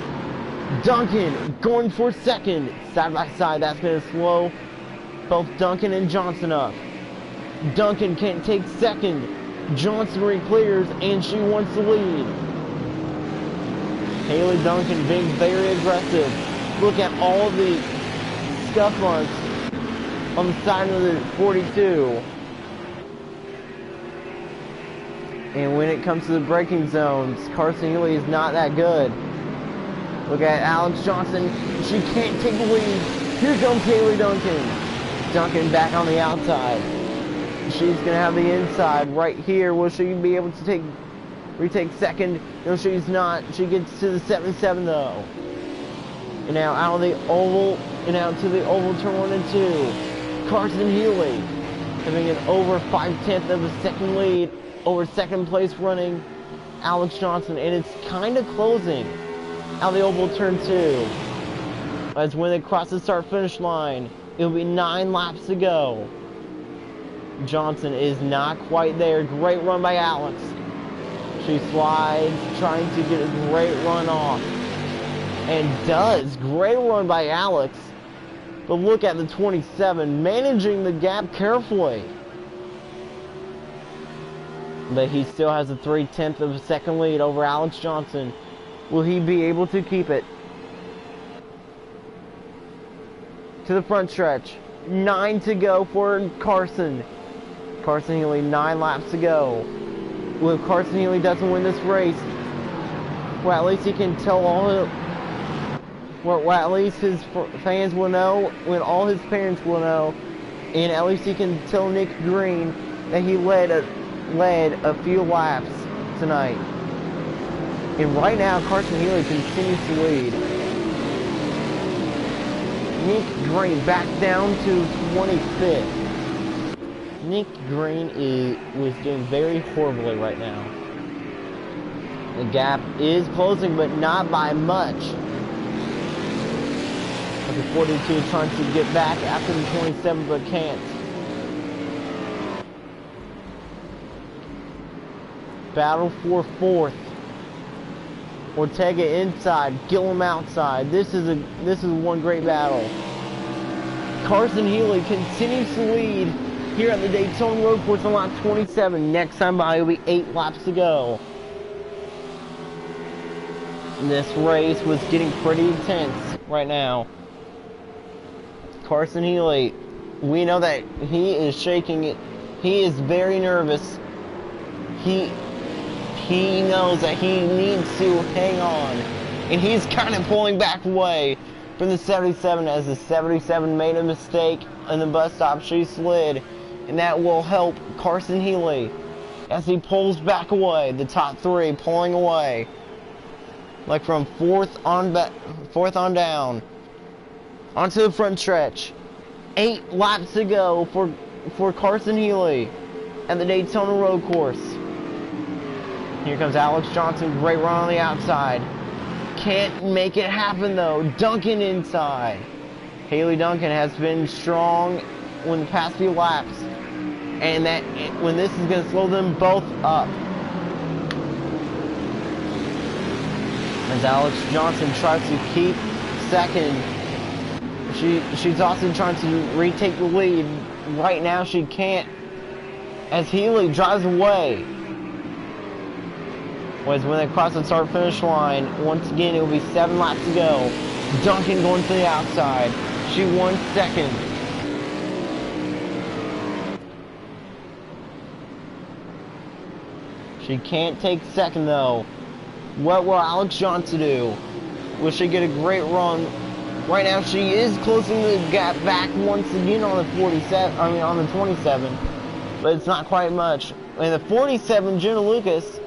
Duncan going for second, side by side. That's going to slow both Duncan and Johnson up. Duncan can't take second. Johnson re-clears, and she wants the lead. Haley Duncan being very aggressive. Look at all the scuff marks on the side of the 42. And when it comes to the braking zones, Carson Healy is not that good. Look at Alex Johnson. She can't take the lead. Here comes Haley Duncan. Duncan back on the outside. She's going to have the inside right here. Will she be able to retake second? No, she's not. She gets to the 77 though. And now out of the oval, and out to the oval turn 1 and 2. Carson Healy having an over 5/10 of a second lead over second place running Alex Johnson, and it's kind of closing out of the oval turn 2. As when they cross the start finish line, it'll be 9 laps to go. Johnson is not quite there. Great run by Alex. She slides, trying to get a great run off. And does. Great run by Alex. But look at the 27, managing the gap carefully. But he still has a 3/10 of a second lead over Alex Johnson. Will he be able to keep it? To the front stretch. 9 to go for Carson. Carson Healy, 9 laps to go. Well, if Carson Healy doesn't win this race, well, at least he can tell at least his fans will know, when all his parents will know, and at least he can tell Nick Green that he led a few laps tonight. And right now, Carson Healy continues to lead. Nick Green back down to 25th. Nick Green was doing very horribly right now. The gap is closing, but not by much. The 42 trying to get back after the 27, but can't. Battle for 4th. Ortega inside, Gillum outside. This is one great battle. Carson Healy continues to lead here at the Daytona Road Course on lap 27. Next time by will be 8 laps to go. This race was getting pretty intense right now. Carson Healy, we know that he is shaking it. He is very nervous. He knows that he needs to hang on. And he's kind of pulling back away from the 77 as the 77 made a mistake in the bus stop. She slid, and that will help Carson Healy as he pulls back away. The top three pulling away, like from fourth on down onto the front stretch. 8 laps to go for Carson Healy at the Daytona Road Course. Here comes Alex Johnson, great run on the outside. Can't make it happen though. Duncan inside. Haley Duncan has been strong in the past few laps, and that when this is going to slow them both up. As Alex Johnson tries to keep second, she's also trying to retake the lead. Right now she can't, as Healy drives away. When they cross the start-finish line, once again it will be 7 laps to go. Duncan going to the outside. She won second. She can't take second though. What will Alex Johnson do? Will she get a great run? Right now she is closing the gap back once again on the 47. I mean on the 27, but it's not quite much. And the 47, Jenna Lucas,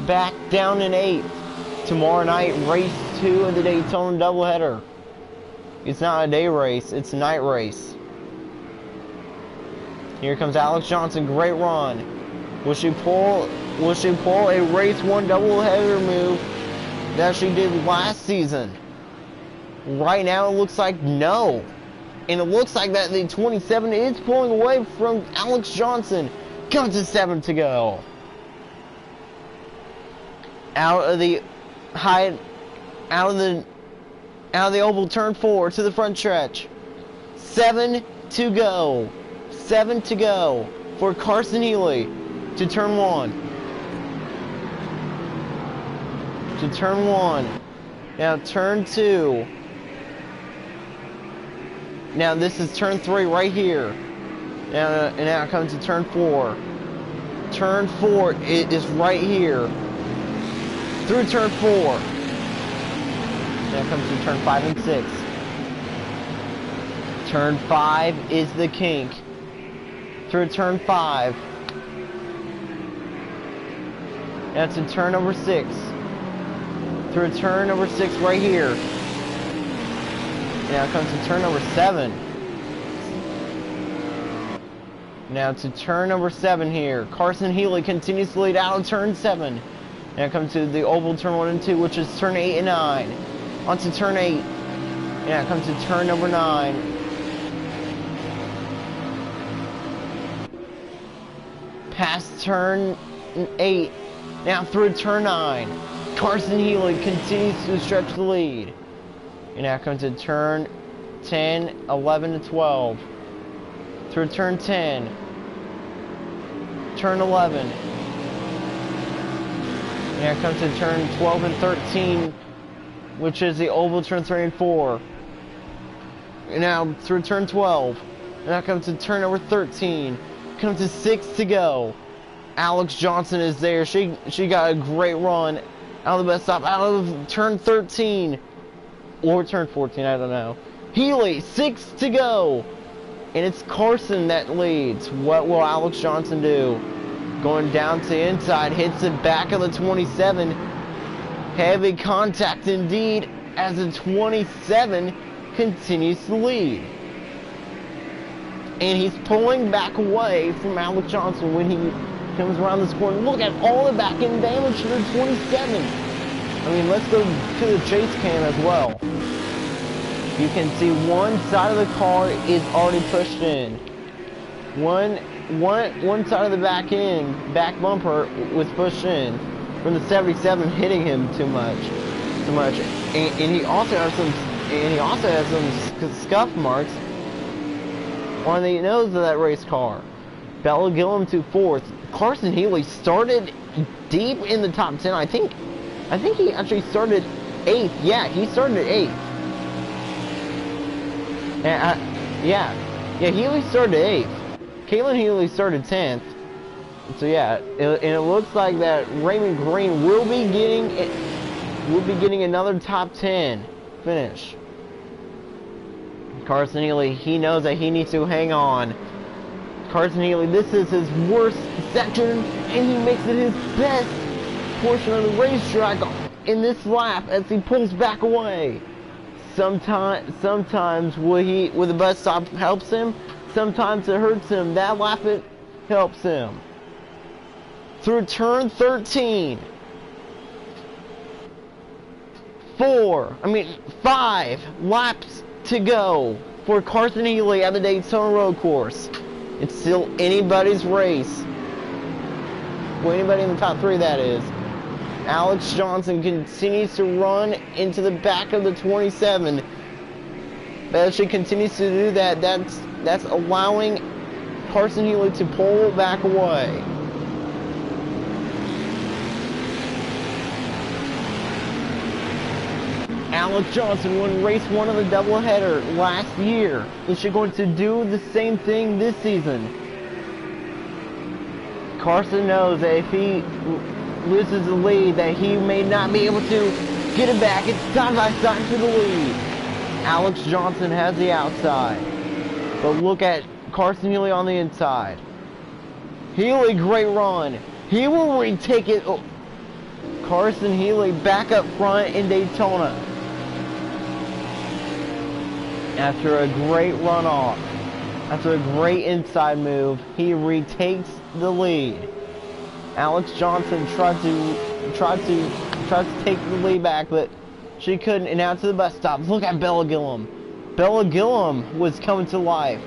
back down in 8th. Tomorrow night, race 2 of the Daytona doubleheader. It's not a day race, it's a night race. Here comes Alex Johnson, great run. Will she pull a race 1 doubleheader move that she did last season? Right now it looks like no. And it looks like that the 27 is pulling away from Alex Johnson. Comes to 7 to go. Out of the oval, turn 4 to the front stretch. 7 to go. 7 to go for Carson Healy to turn 1. To turn 1. Now turn 2. Now this is turn 3 right here. Now it comes to turn 4. Turn 4 is right here. Through turn 4. Now it comes to turn 5 and 6. Turn 5 is the kink. Through turn 5. Now to turn number 6. Through turn number 6 right here. Now it comes to turn number 7. Now to turn number 7 here. Carson Healy continues to lead out of turn 7. Now come to the oval turn 1 and 2, which is turn 8 and 9. Onto turn 8. Now it comes to turn number 9. Past turn 8. Now through turn 9. Carson Healy continues to stretch the lead. And now comes to turn 10, 11, and 12. Through turn 10. Turn 11. Now comes to turn 12 and 13, which is the oval turn 3 and 4. And now through turn 12. Now comes to turn number 13. Comes to 6 to go. Alex Johnson is there. She got a great run out of the best stop, out of turn 13 or turn 14, I don't know. Healy, 6 to go, and it's Carson that leads. What will Alex Johnson do? Going down to the inside, hits the back of the 27. Heavy contact indeed, as the 27 continues to lead. And he's pulling back away from Alex Johnson when he comes around this corner. Look at all the back end damage to the 27. I mean, let's go to the chase cam as well. You can see one side of the car is already pushed in. One side of the back back bumper was pushed in from the 77 hitting him too much. And he also has some scuff marks on the nose of that race car. Bella Gillum to 4th. Carson Healy started deep in the top 10. I think he actually started 8th. Yeah, he started 8th. Yeah, Healy started 8th. Caitlin Healy started 10th. So yeah, and it looks like that Raymond Green will be getting another top 10 finish. Carson Healy, he knows that he needs to hang on. Carson Healy, this is his worst section, and he makes it his best portion of the racetrack in this lap as he pulls back away. Sometimes with the bus stop helps him, sometimes it hurts him. That lap it helps him. Through turn 13. 5 laps to go for Carson Healy at the Daytona Road Course. It's still anybody's race. Well, anybody in the top 3, that is. Alex Johnson continues to run into the back of the 27. But as she continues to do that, that's allowing Carson Healy to pull back away. Alex Johnson won race 1 of the doubleheader last year. Is she going to do the same thing this season? Carson knows that if he loses the lead, that he may not be able to get it back. It's side by side for the lead. Alex Johnson has the outside. But look at Carson Healy on the inside. Healy, great run. He will retake it. Oh. Carson Healy back up front in Daytona. After a great runoff, after a great inside move, he retakes the lead. Alex Johnson tried to take the lead back, but she couldn't. And now to the bus stop. Look at Bella Gillum. Bella Gillum was coming to life.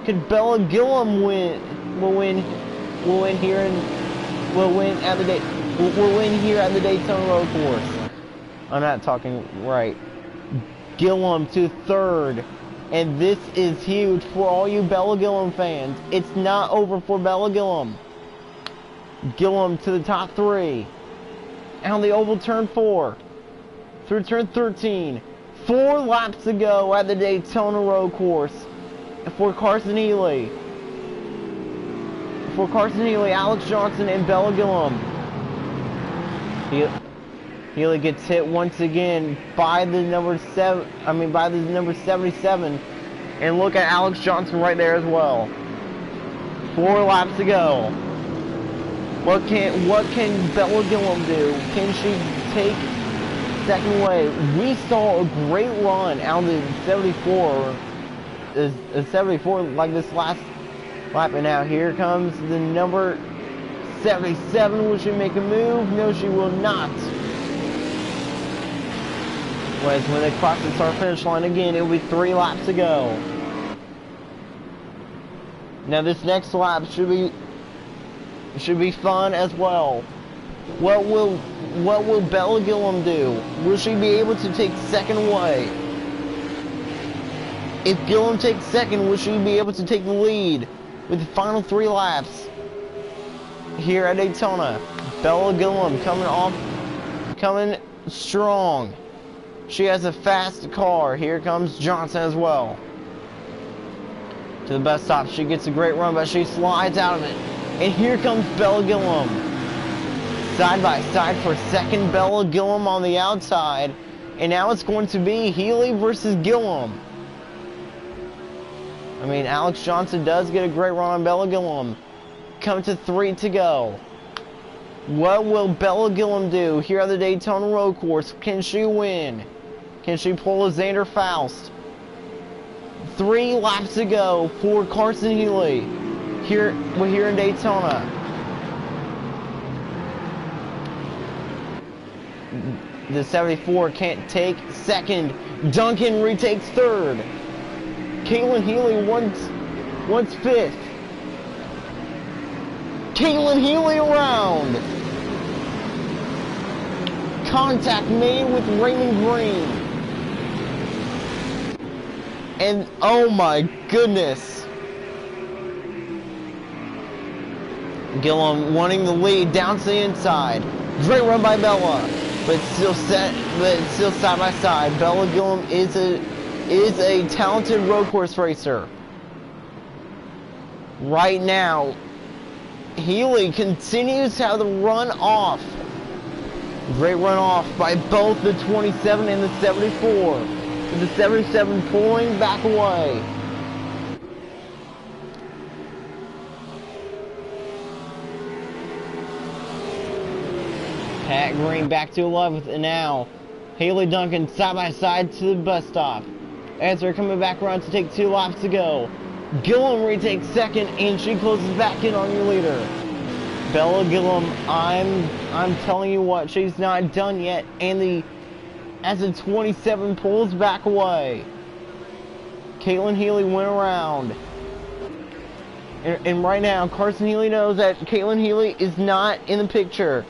Could Bella Gillum win? Will win here at the Daytona Road Course. I'm not talking right. Gillum to 3rd, and this is huge for all you Bella Gillum fans. It's not over for Bella Gillum. Gillum to the top 3, and on the oval turn 4, through turn 13, 4 laps to go at the Daytona Road Course for Carson Healy. For Carson Healy, Alex Johnson, and Bella Gillum. Healy gets hit once again by the number 77, and look at Alex Johnson right there as well. 4 laps to go. What can Bella Gillum do? Can she take second away? We saw a great run out of the 74, like this last lap, and now here comes the number 77. Will she make a move? No, she will not. Whereas when they cross the start finish line again, it will be 3 laps to go. Now this next lap should be fun as well. What will Bella Gillum do? Will she be able to take second away? If Gillum takes second, will she be able to take the lead with the final 3 laps here at Daytona? Bella Gillum coming strong. She has a fast car. Here comes Johnson as well. To the bus stop. She gets a great run, but she slides out of it. And here comes Bella Gillum. Side by side for second. Bella Gillum on the outside. And now it's going to be Healy versus Gillum. Alex Johnson does get a great run on Bella Gillum. Come to 3 to go. What will Bella Gillum do here at the Daytona Road Course? Can she win? Can she pull a Xander Faust? 3 laps to go for Carson Healy. We're here in Daytona. The 74 can't take second. Duncan retakes 3rd. Caitlin Healy wants 5th. Caitlin Healy around. Contact made with Raymond Green. And oh my goodness. Gillum wanting the lead down to the inside. Great run by Bella, but still side by side. Bella Gillum is a talented road course racer. Right now, Healy continues to have the run off. Great run off by both the 27 and the 74. with the 77 pulling back away. Pat Green back to 11th, and now Haley Duncan side by side to the bus stop as they're coming back around to take 2 laps to go. Gillum retakes second, and she closes back in on your leader. Bella Gillum, I'm telling you what, she's not done yet, and as the 27 pulls back away, Caitlin Healy went around. And right now, Carson Healy knows that Caitlin Healy is not in the picture.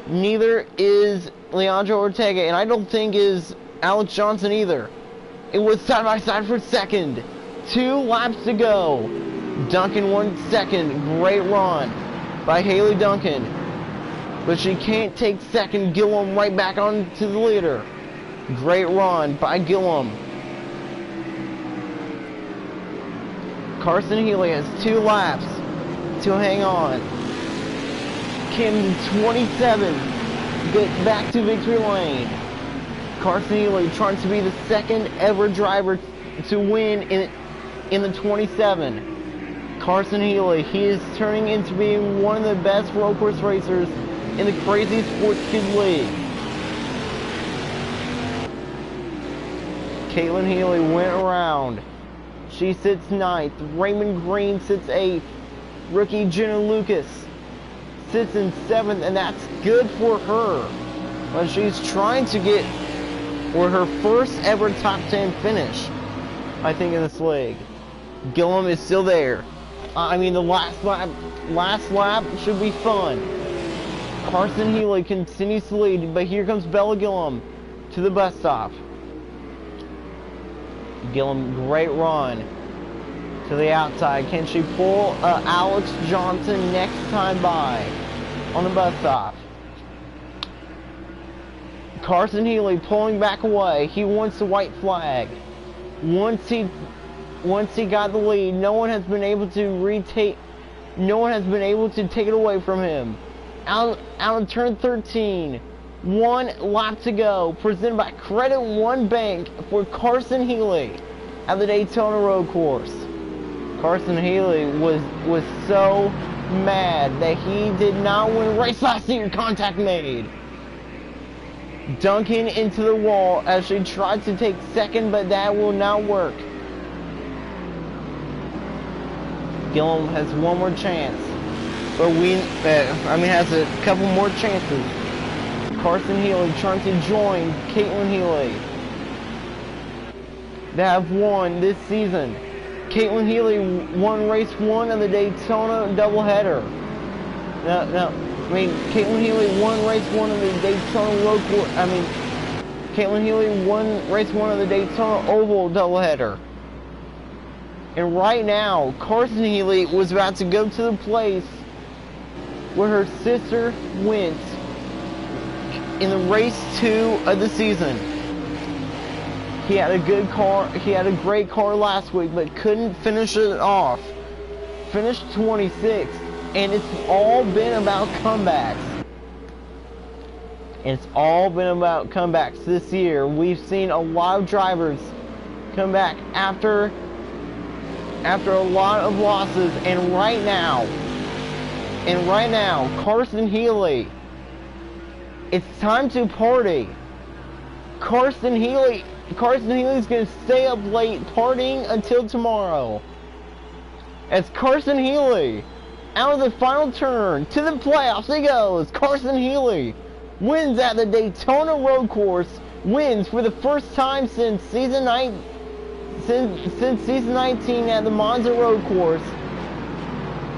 Neither is Leandro Ortega, and I don't think is Alex Johnson either. It was side by side for second. 2 laps to go. Duncan won second. Great run by Haley Duncan. But she can't take second. Gillum right back on to the leader. Great run by Gillum. Carson Healy has 2 laps to hang on. Kim 27 get back to victory lane. Carson Healy trying to be the second ever driver to win in the 27. Carson Healy, he is turning into being one of the best road course racers in the Crazy Sports Kids League. Caitlin Healy went around. She sits 9th. Raymond Green sits 8th. Rookie Jenna Lucas sits in 7th, and that's good for her. But she's trying to get her first ever top 10 finish, I think, in this league. Gillum is still there. I mean, the last lap should be fun. Carson Healy continues to lead, but here comes Bella Gillum to the bus stop. Gillum, great run to the outside. Can she pull Alex Johnson next time by on the bus stop? Carson Healy pulling back away. He wants the white flag. Once he got the lead, no one has been able to take it away from him. Out of turn 13. 1 lap to go. Presented by Credit One Bank for Carson Healy at the Daytona Road Course. Carson Healy was so mad that he did not win race last year. Contact made. Duncan into the wall as she tried to take second, but that will not work. Gillum has one more chance, but has a couple more chances. Carson Healy trying to join Caitlin Healy. They have won this season. Caitlin Healy won race 1 of the Daytona doubleheader. Caitlin Healy won race 1 of the Daytona Road Course. Caitlin Healy won race 1 of the Daytona Oval doubleheader. And right now, Carson Healy was about to go to the place where her sister went in the race 2 of the season. He had a good car. He had a great car last week, but couldn't finish it off. Finished 26th, and it's all been about comebacks. It's all been about comebacks this year. We've seen a lot of drivers come back after a lot of losses, and right now, Carson Healy, it's time to party. Carson Healy's gonna stay up late partying until tomorrow. As Carson Healy, out of the final turn to the playoffs he goes. Carson Healy wins at the Daytona Road Course. Wins for the first time since season 19 at the Monza Road Course,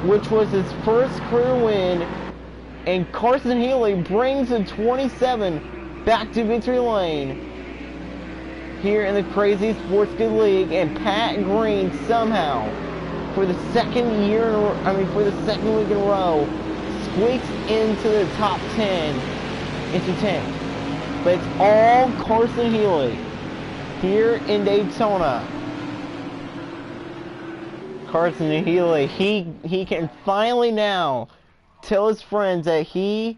which was his first career win. And Carson Healy brings the 27 back to victory lane here in the Crazy Sports Good League. And Pat Green somehow, for the second week in a row, squeaks into the top 10, into 10th. But it's all Carson Healy here in Daytona. Carson Healy, he can finally now tell his friends that he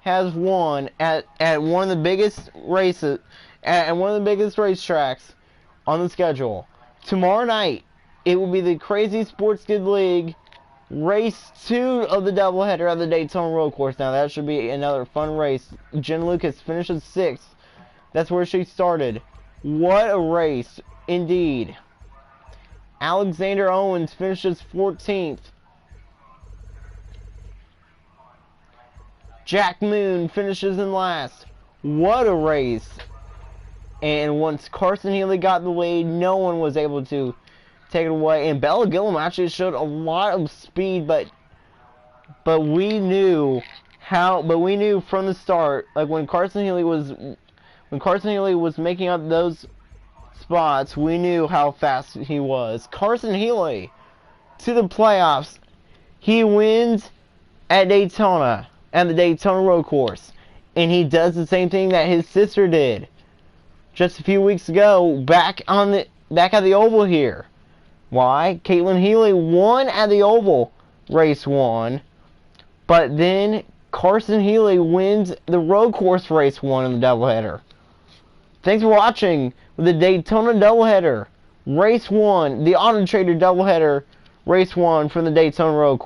has won at one of the biggest races, at one of the biggest racetracks on the schedule. Tomorrow night, it will be the Crazy Sports Skid League Race 2 of the doubleheader of the Daytona Road Course. Now, that should be another fun race. Jen Lucas finishes 6th. That's where she started. What a race, indeed. Alexander Owens finishes 14th. Jack Moon finishes in last. What a race. And once Carson Healy got the lead, no one was able to take it away. And Bella Gillum actually showed a lot of speed, but we knew from the start, like when Carson Healy was making up those spots, we knew how fast he was. Carson Healy to the playoffs. He wins at Daytona, at the Daytona Road Course, and he does the same thing that his sister did just a few weeks ago, back at the Oval here. Why? Caitlin Healy won at the Oval, race 1, but then Carson Healy wins the Road Course race 1 in the doubleheader. Thanks for watching the Daytona doubleheader, race 1, the Autotrader doubleheader, race 1 from the Daytona Road Course.